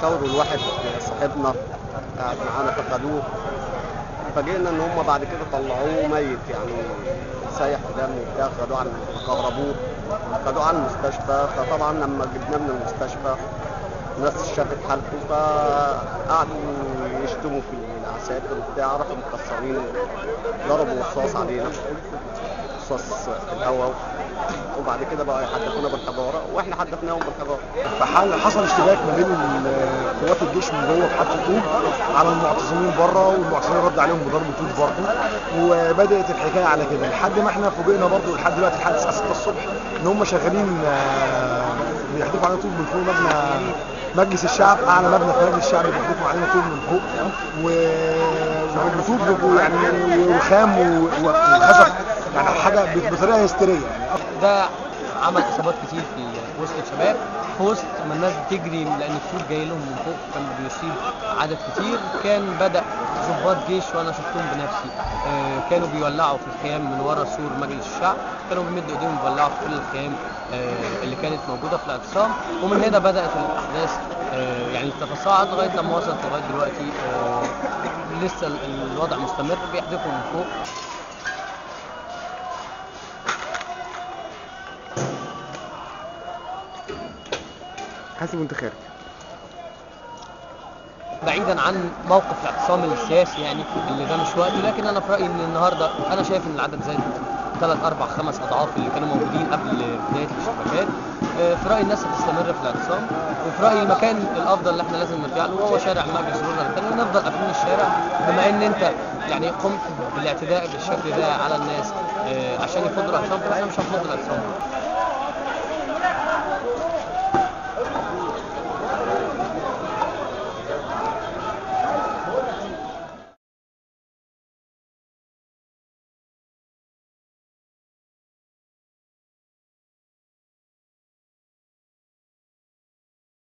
شاوروا الواحد صاحبنا قاعد معانا فخدوه، فجئنا ان هم بعد كده طلعوه ميت يعني سايح في دم وبتاع، كهربوه خدوه على المستشفى. فطبعا لما جبناه من المستشفى الناس شافت حالته فقعدوا يشتموا في العساكر وبتاع، راحوا مكسرين ضربوا رصاص علينا، رصاص في الهواء، وبعد كده بقى يحدفونا بالحجاره واحنا حدفناهم بالحجاره. حصل اشتباك ما بين قوات الجيش من جوه في حادثه طوب على المعتصمين بره، والمعتصمين رد عليهم بضرب طوب برضه، وبدات الحكايه على كده لحد ما احنا فوجئنا برضه لحد دلوقتي لحد الساعه 6 الصبح ان هم شغالين بيحدفوا علينا طوب من فوق مبنى مجلس الشعب، اعلى مبنى في مجلس الشعب بيحدفوا علينا طوب من فوق، وطوب يعني وخام وخشب، يعني حاجه بطريقه هستيريه يعني. ده عمل اصابات كتير في وسط الشباب، في وسط ما الناس بتجري لان الطوب جاي لهم من فوق، كان بيصيب عدد كتير. كان بدا ضباط جيش وانا شفتهم بنفسي كانوا بيولعوا في الخيام من ورا سور مجلس الشعب، كانوا بيمدوا ايديهم بيولعوا في كل الخيام اللي كانت موجوده في الاعتصام. ومن هنا بدات الاحداث يعني تتصاعد لغايه لما وصلت لغايه دلوقتي. لسه الوضع مستمر، بيحدفوا من فوق. حاسب وانت خارج بعيدا عن موقف الاعتصام السياسي يعني اللي ده مش وقته، لكن انا في رايي ان النهارده انا شايف ان العدد زاد 3 4 5 اضعاف اللي كانوا موجودين قبل بدايه الاشتباكات. في رايي الناس هتستمر في الاعتصام، وفي رايي المكان الافضل اللي احنا لازم نرجع له هو شارع مجلس الوزراء الثاني، ونفضل قافلين الشارع بما ان انت يعني قمت بالاعتداء بالشكل ده على الناس عشان يفضوا الاعتصام، فاحنا مش هنفض الاعتصام.